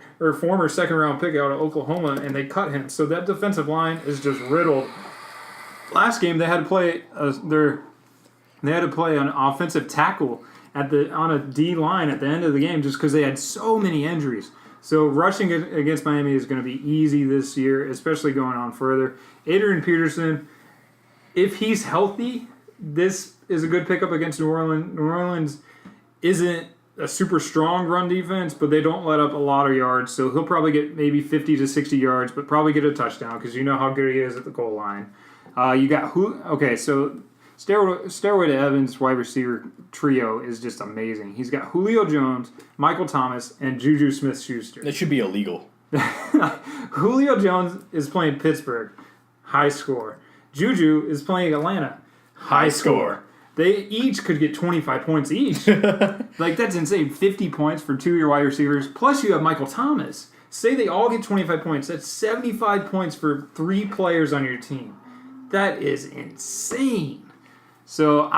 second-round pick out of Oklahoma, and they cut him. So that defensive line is just riddled. Last game, they had to play They had to play an offensive tackle on a D line at the end of the game just because they had so many injuries. So rushing against Miami is going to be easy this year, especially going on further. Adrian Peterson, if he's healthy, this is a good pickup against New Orleans. New Orleans isn't a super strong run defense, but they don't let up a lot of yards. So he'll probably get maybe 50 to 60 yards, but probably get a touchdown because you know how good he is at the goal line. You got who? Okay, so Stairway to Evans wide receiver trio is just amazing. He's got Julio Jones, Michael Thomas, and Juju Smith-Schuster. That should be illegal. Julio Jones is playing Pittsburgh, high score. Juju is playing Atlanta, high score. They each could get 25 points each. Like, that's insane. 50 points for 2 of your wide receivers. Plus, you have Michael Thomas. Say they all get 25 points. That's 75 points for 3 players on your team. That is insane. So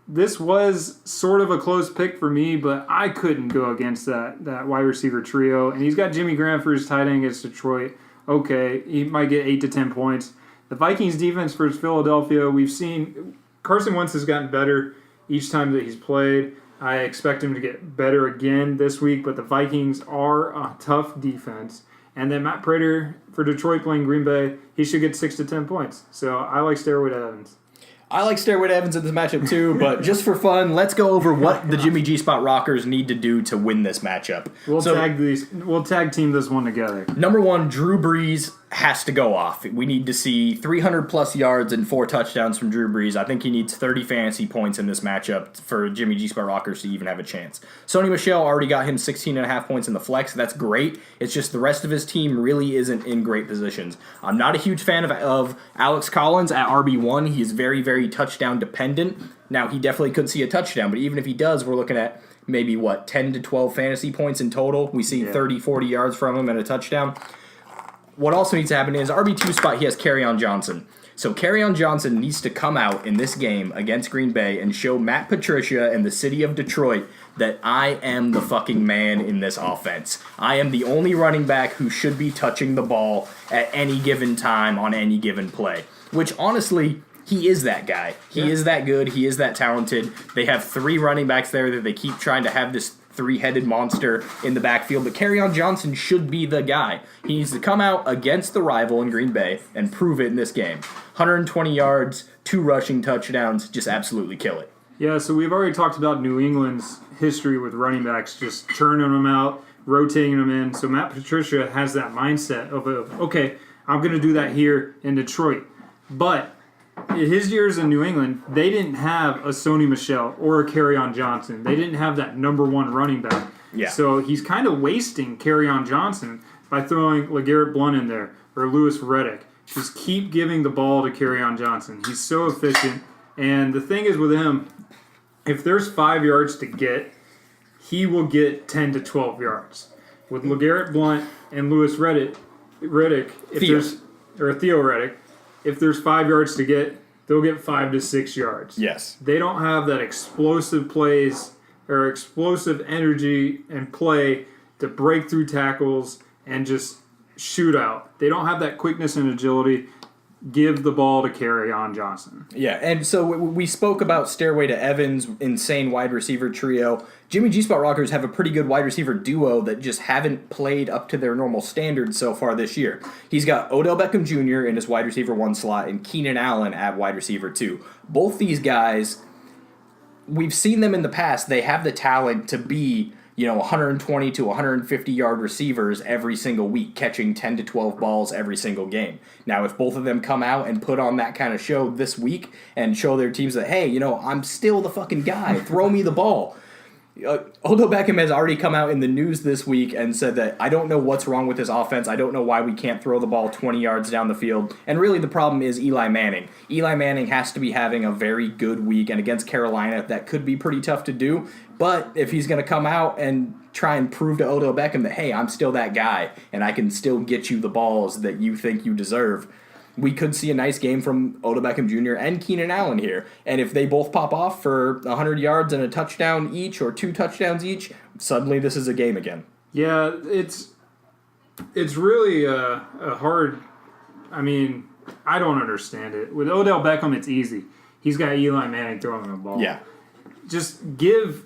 this was sort of a close pick for me, but I couldn't go against that wide receiver trio. And he's got Jimmy Graham for his tight end against Detroit. Okay, he might get 8 to 10 points. The Vikings defense versus Philadelphia, we've seen Carson Wentz has gotten better each time that he's played. I expect him to get better again this week, but the Vikings are a tough defense. And then Matt Prater for Detroit playing Green Bay, he should get 6 to 10 points. So I like Stairway to Evans. I like Stairway to Evans in this matchup too, but just for fun, let's go over what the Jimmy G Spot Rockers need to do to win this matchup. We'll tag team this one together. Number 1, Drew Brees has to go off. We need to see 300-plus yards and 4 touchdowns from Drew Brees. I think he needs 30 fantasy points in this matchup for Jimmy G Spot Rockers to even have a chance. Sony Michel already got him 16.5 points in the flex. That's great. It's just the rest of his team really isn't in great positions. I'm not a huge fan of Alex Collins at RB1. He is very, very touchdown dependent. Now, he definitely could see a touchdown, but even if he does, we're looking at maybe, 10 to 12 fantasy points in total. We see 30, 40 yards from him and a touchdown. What also needs to happen is RB2 spot, he has Kerryon Johnson. So Kerryon Johnson needs to come out in this game against Green Bay and show Matt Patricia and the city of Detroit that I am the fucking man in this offense. I am the only running back who should be touching the ball at any given time on any given play. Which, honestly, he is that guy. He is that good. He is that talented. They have 3 running backs there that they keep trying to have this 3-headed monster in the backfield, but Kerryon Johnson should be the guy. He needs to come out against the rival in Green Bay and prove it in this game. 120 yards, 2 rushing touchdowns, just absolutely kill it. Yeah, so we've already talked about New England's history with running backs, just churning them out, rotating them in. So Matt Patricia has that mindset of okay, I'm going to do that here in Detroit. But his years in New England, they didn't have a Sony Michel or a Kerryon Johnson. They didn't have that number 1 running back. Yeah. So he's kind of wasting Kerryon Johnson by throwing LeGarrette Blount in there or Lewis Reddick. Just keep giving the ball to Kerryon Johnson. He's so efficient. And the thing is with him, if there's 5 yards to get, he will get 10 to 12 yards. With LeGarrette Blount and Lewis Reddick, Theo Reddick, if there's 5 yards to get, they'll get 5 to 6 yards. Yes. They don't have that explosive plays or explosive energy and play to break through tackles and just shoot out. They don't have that quickness and agility. Give the ball to Kerryon Johnson. Yeah, and so we spoke about Stairway to Evans, insane wide receiver trio. Jimmy G Spot Rockers have a pretty good wide receiver duo that just haven't played up to their normal standards so far this year. He's got Odell Beckham Jr. in his wide receiver 1 slot and Keenan Allen at wide receiver 2. Both these guys, we've seen them in the past. They have the talent to be 120 to 150 yard receivers every single week, catching 10 to 12 balls every single game. Now, if both of them come out and put on that kind of show this week and show their teams that, hey, I'm still the fucking guy, throw me the ball. Odell Beckham has already come out in the news this week and said that I don't know what's wrong with his offense. I don't know why we can't throw the ball 20 yards down the field. And really the problem is Eli Manning. Eli Manning has to be having a very good week, and against Carolina, that could be pretty tough to do. But if he's going to come out and try and prove to Odell Beckham that, hey, I'm still that guy, and I can still get you the balls that you think you deserve, we could see a nice game from Odell Beckham Jr. and Keenan Allen here. And if they both pop off for 100 yards and a touchdown each or 2 touchdowns each, suddenly this is a game again. Yeah, it's really a hard... I mean, I don't understand it. With Odell Beckham, it's easy. he's got Eli Manning throwing him the ball. Yeah. Just give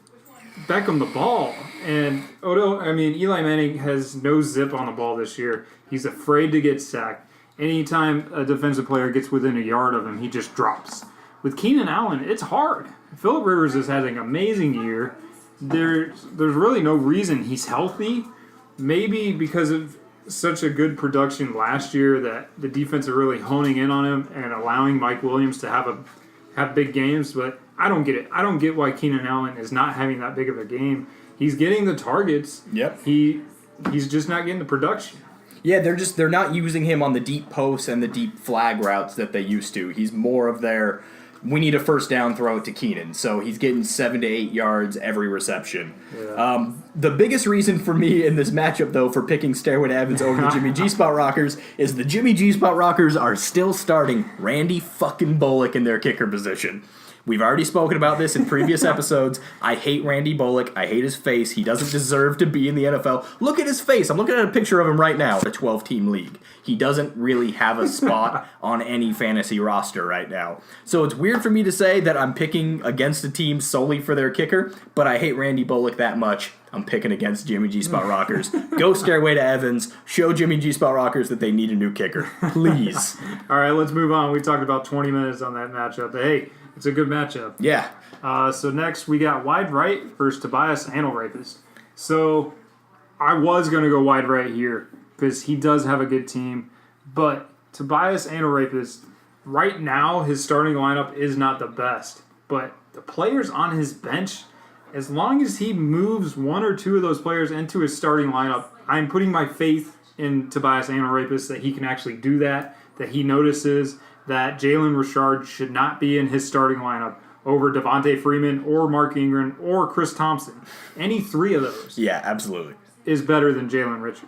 Beckham the ball. And Eli Manning has no zip on the ball this year. He's afraid to get sacked. Anytime a defensive player gets within a yard of him, he just drops. With Keenan Allen, it's hard. Phillip Rivers is having an amazing year. There's really no reason he's healthy. Maybe because of such a good production last year that the defense are really honing in on him and allowing Mike Williams to have big games. But I don't get it. I don't get why Keenan Allen is not having that big of a game. He's getting the targets. Yep. He's just not getting the production. Yeah, they're not using him on the deep posts and the deep flag routes that they used to. He's more of their, we need a first down, throw it to Keenan. So he's getting 7 to 8 yards every reception. Yeah. The biggest reason for me in this matchup, though, for picking Stairway to Evans over the Jimmy G Spot Rockers is the Jimmy G Spot Rockers are still starting Randy fucking Bullock in their kicker position. We've already spoken about this in previous episodes. I hate Randy Bullock. I hate his face. He doesn't deserve to be in the NFL. Look at his face. I'm looking at a picture of him right now. A 12-team league. He doesn't really have a spot on any fantasy roster right now. So it's weird for me to say that I'm picking against a team solely for their kicker, but I hate Randy Bullock that much. I'm picking against Jimmy G Spot Rockers. Go Stairway to Evans. Show Jimmy G Spot Rockers that they need a new kicker. Please. All right, let's move on. We talked about 20 minutes on that matchup. But hey, it's a good matchup. Yeah. So next we got wide right versus Tobias Analrapist. So I was going to go wide right here because he does have a good team. But Tobias Analrapist, right now his starting lineup is not the best. But the players on his bench, as long as he moves one or two of those players into his starting lineup, I'm putting my faith in Tobias Analrapist that he can actually do that he notices that Jalen Richard should not be in his starting lineup over Devontae Freeman or Mark Ingram or Chris Thompson. Any three of those Yeah, absolutely. is better than Jalen Richards.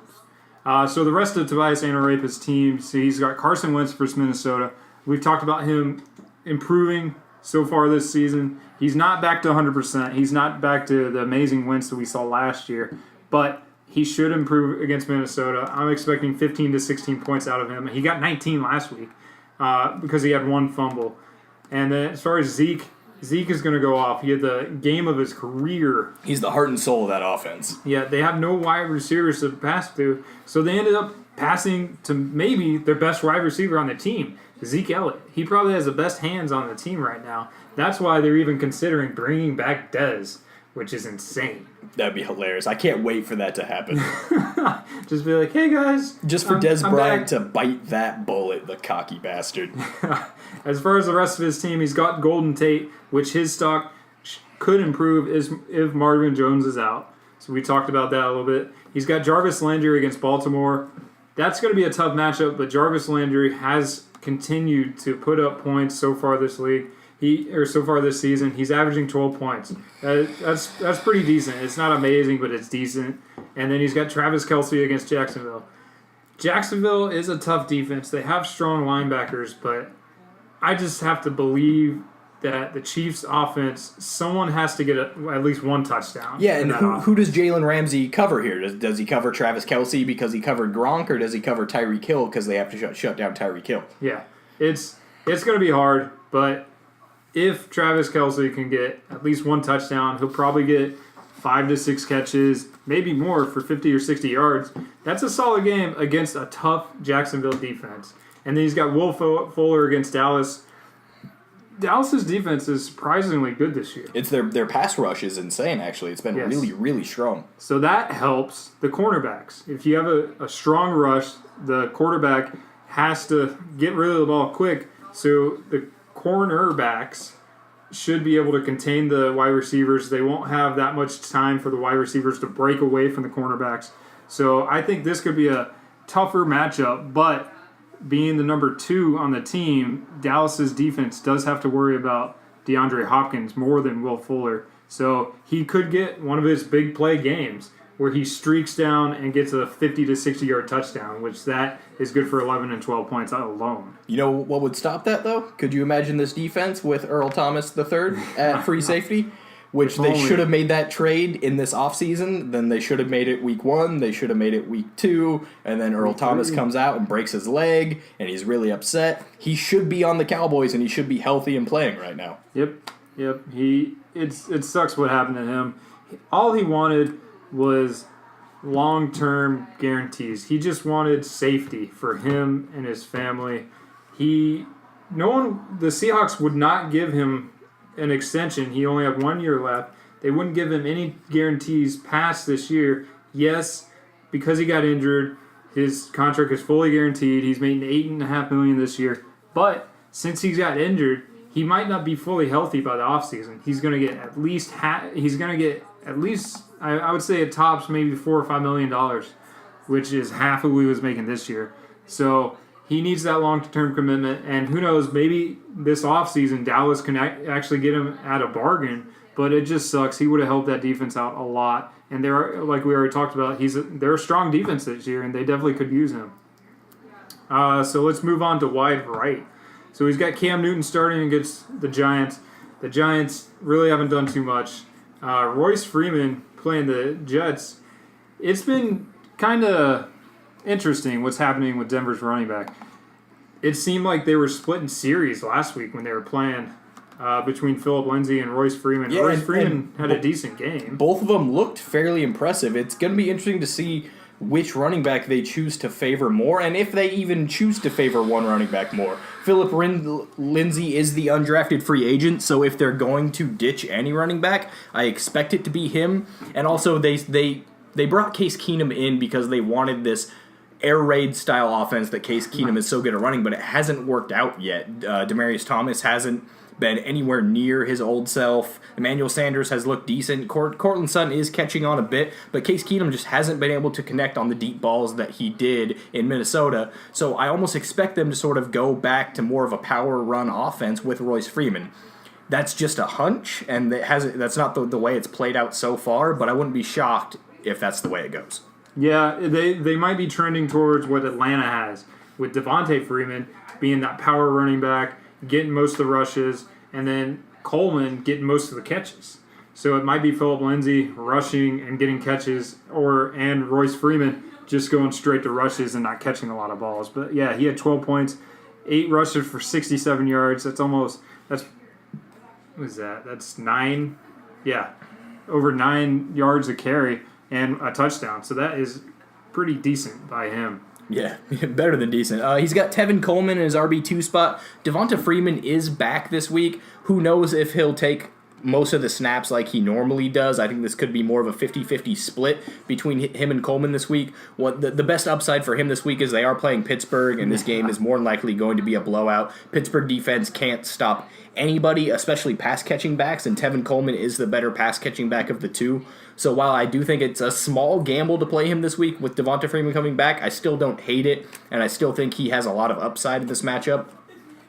So the rest of Tobias Analrapist's team, so he's got Carson Wentz versus Minnesota. We've talked about him improving so far this season. He's not back to 100%. He's not back to the amazing wins that we saw last year. But he should improve against Minnesota. I'm expecting 15 to 16 points out of him. He got 19 last week because he had one fumble. And then as far as Zeke is going to go off. He had the game of his career. He's the heart and soul of that offense. Yeah, they have no wide receivers to pass to, so they ended up passing to maybe their best wide receiver on the team, Zeke Elliott. He probably has the best hands on the team right now. That's why they're even considering bringing back Dez, which is insane. That'd be hilarious. I can't wait for that to happen. Just be like, hey guys. Just for Dez I'm Bryant back. to bite that bullet, the cocky bastard. As far as the rest of his team, he's got Golden Tate, which his stock could improve if Marvin Jones is out. So we talked about that a little bit. He's got Jarvis Landry against Baltimore. That's going to be a tough matchup, but Jarvis Landry has continued to put up points so far this season. He's averaging 12 points. That's pretty decent. It's not amazing, but it's decent. And then he's got Travis Kelce against Jacksonville. Jacksonville is a tough defense. They have strong linebackers, but I just have to believe that the Chiefs' offense, someone has to get at least one touchdown. Yeah, and who does Jalen Ramsey cover here? Does he cover Travis Kelce because he covered Gronk, or does he cover Tyreek Hill because they have to shut down Tyreek Hill? Yeah, it's going to be hard, but if Travis Kelce can get at least one touchdown, he'll probably get 5 to 6 catches, maybe more for 50 or 60 yards. That's a solid game against a tough Jacksonville defense. And then he's got Will Fuller against Dallas. Dallas's defense is surprisingly good this year. It's their pass rush is insane, actually. It's been really, really strong. So that helps the cornerbacks. If you have a strong rush, the quarterback has to get rid of the ball quick. So the cornerbacks should be able to contain the wide receivers. They won't have that much time for the wide receivers to break away from the cornerbacks. So I think this could be a tougher matchup, but being the number 2 on the team, Dallas's defense does have to worry about DeAndre Hopkins more than Will Fuller. So he could get one of his big play games where he streaks down and gets a 50 to 60 yard touchdown, which that is good for 11 and 12 points alone. You know what would stop that, though? Could you imagine this defense with Earl Thomas III at free safety? which If they only. should have made that trade in this offseason. Then they should have made it week 1. They should have made it week 2. And then Earl Thomas comes out and breaks his leg, and he's really upset. He should be on the Cowboys, and he should be healthy and playing right now. Yep. It sucks what happened to him. All he wanted was long-term guarantees. He just wanted safety for him and his family. The Seahawks would not give him an extension. He only had 1 year left. They wouldn't give him any guarantees past this year. Yes, because he got injured, his contract is fully guaranteed. He's making $8.5 million this year. But since he got injured, he might not be fully healthy by the offseason. He's going to get at least I would say it tops maybe $4 or $5 million, which is half of what he was making this year. So he needs that long-term commitment, and who knows, maybe this offseason Dallas can actually get him at a bargain, but it just sucks. He would have helped that defense out a lot, and they're, like we already talked about, they're a strong defense this year, and they definitely could use him. So let's move on to wide right. So he's got Cam Newton starting against the Giants. The Giants really haven't done too much. Royce Freeman playing the Jets. It's been kind of interesting what's happening with Denver's running back. It seemed like they were splitting series last week when they were playing between Phillip Lindsay and Royce Freeman. Yeah, Royce Freeman had a decent game. Both of them looked fairly impressive. It's going to be interesting to see which running back they choose to favor more, and if they even choose to favor one running back more. Phillip Lindsay is the undrafted free agent, so if they're going to ditch any running back, I expect it to be him. And also, they brought Case Keenum in because they wanted this air raid style offense that Case Keenum is so good at running, but it hasn't worked out yet. Demaryius Thomas hasn't been anywhere near his old self. Emmanuel Sanders has looked decent. Cortland Sutton is catching on a bit, but Case Keenum just hasn't been able to connect on the deep balls that he did in Minnesota. So I almost expect them to sort of go back to more of a power run offense with Royce Freeman. That's just a hunch, and that's not the way it's played out so far, but I wouldn't be shocked if that's the way it goes. Yeah, they might be trending towards what Atlanta has, with Devontae Freeman being that power running back, getting most of the rushes, and then Coleman getting most of the catches. So it might be Phillip Lindsay rushing and getting catches, and Royce Freeman just going straight to rushes and not catching a lot of balls. But yeah, he had 12 points, 8 rushes for 67 yards. That's 9. Yeah, over 9 yards a carry and a touchdown. So that is pretty decent by him. Yeah, better than decent. He's got Tevin Coleman in his RB2 spot. Devonta Freeman is back this week. Who knows if he'll take most of the snaps like he normally does. I think this could be more of a 50-50 split between him and Coleman this week. The best upside for him this week is they are playing Pittsburgh, and this game is more than likely going to be a blowout. Pittsburgh defense can't stop anybody, especially pass-catching backs, and Tevin Coleman is the better pass-catching back of the two. So while I do think it's a small gamble to play him this week with Devonta Freeman coming back, I still don't hate it, and I still think he has a lot of upside in this matchup.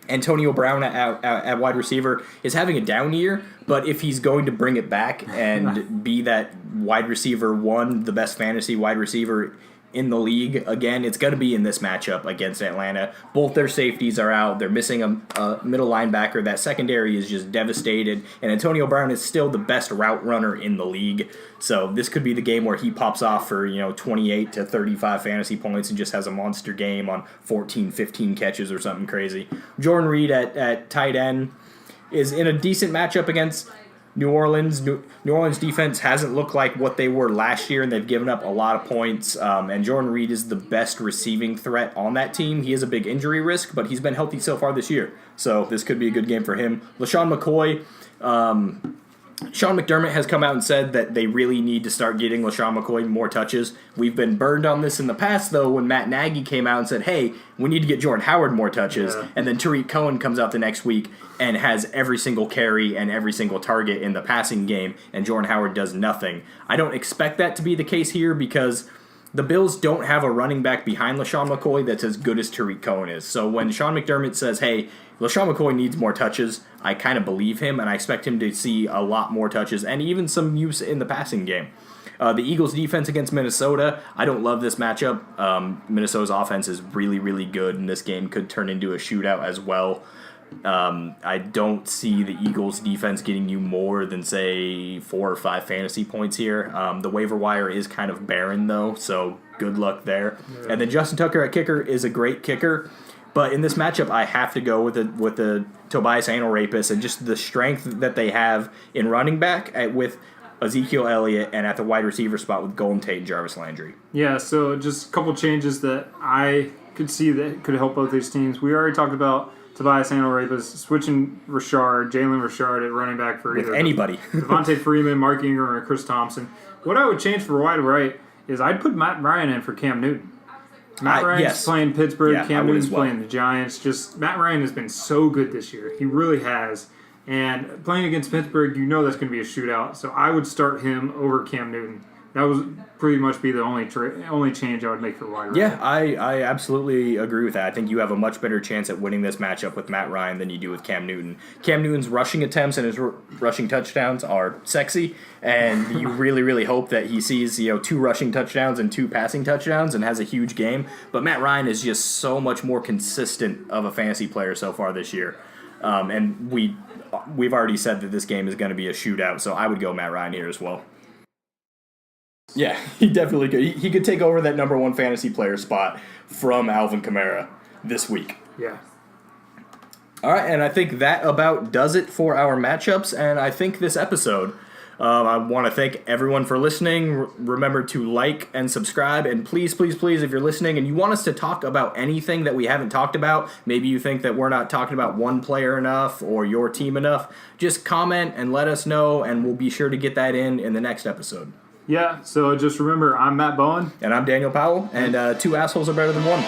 Antonio Brown at wide receiver is having a down year, but if he's going to bring it back and be that wide receiver one, the best fantasy wide receiver in the league, again, it's going to be in this matchup against Atlanta. Both their safeties are out. They're missing a middle linebacker. That secondary is just devastated, and Antonio Brown is still the best route runner in the league. So this could be the game where he pops off for 28 to 35 fantasy points and just has a monster game on 14, 15 catches or something crazy. Jordan Reed at tight end is in a decent matchup against New Orleans. New Orleans defense hasn't looked like what they were last year, and they've given up a lot of points. And Jordan Reed is the best receiving threat on that team. He is a big injury risk, but he's been healthy so far this year. So this could be a good game for him. LaShawn McCoy. Sean McDermott has come out and said that they really need to start getting LaShawn McCoy more touches. We've been burned on this in the past, though, when Matt Nagy came out and said, hey, we need to get Jordan Howard more touches. Yeah. And then Tariq Cohen comes out the next week and has every single carry and every single target in the passing game, and Jordan Howard does nothing. I don't expect that to be the case here because the Bills don't have a running back behind LaShawn McCoy that's as good as Tariq Cohen is. So when Sean McDermott says, hey, LaShawn McCoy needs more touches, I kind of believe him, and I expect him to see a lot more touches and even some use in the passing game. The Eagles' defense against Minnesota, I don't love this matchup. Minnesota's offense is really, really good, and this game could turn into a shootout as well. I don't see the Eagles' defense getting you more than, say, 4 or 5 fantasy points here. The waiver wire is kind of barren, though, so good luck there. Yeah. And then Justin Tucker at kicker is a great kicker. But in this matchup, I have to go with the Tobias Anal-Rapis and just the strength that they have in running back with Ezekiel Elliott and at the wide receiver spot with Golden Tate and Jarvis Landry. Yeah, so just a couple changes that I could see that could help both these teams. We already talked about Tobias Anal-Rapis switching Jalen Richard at running back for with either anybody. Devontae Freeman, Mark Ingram, or Chris Thompson. What I would change for wide right is I'd put Matt Ryan in for Cam Newton. Matt Ryan's playing Pittsburgh. Cam Newton's playing the Giants. Just Matt Ryan has been so good this year. He really has. And playing against Pittsburgh, you know that's going to be a shootout. So I would start him over Cam Newton. That would pretty much be the only change I would make for wide right. Yeah, I absolutely agree with that. I think you have a much better chance at winning this matchup with Matt Ryan than you do with Cam Newton. Cam Newton's rushing attempts and his rushing touchdowns are sexy, and you really, really hope that he sees 2 rushing touchdowns and 2 passing touchdowns and has a huge game. But Matt Ryan is just so much more consistent of a fantasy player so far this year. And we've already said that this game is going to be a shootout, so I would go Matt Ryan here as well. Yeah, he definitely could. He could take over that number 1 fantasy player spot from Alvin Kamara this week. Yeah. All right, and I think that about does it for our matchups, and I think this episode. I want to thank everyone for listening. Remember to like and subscribe, and please, please, please, if you're listening and you want us to talk about anything that we haven't talked about, maybe you think that we're not talking about one player enough or your team enough, just comment and let us know, and we'll be sure to get that in the next episode. Yeah, so just remember, I'm Matt Bowen. And I'm Daniel Powell, and 2 assholes are better than 1.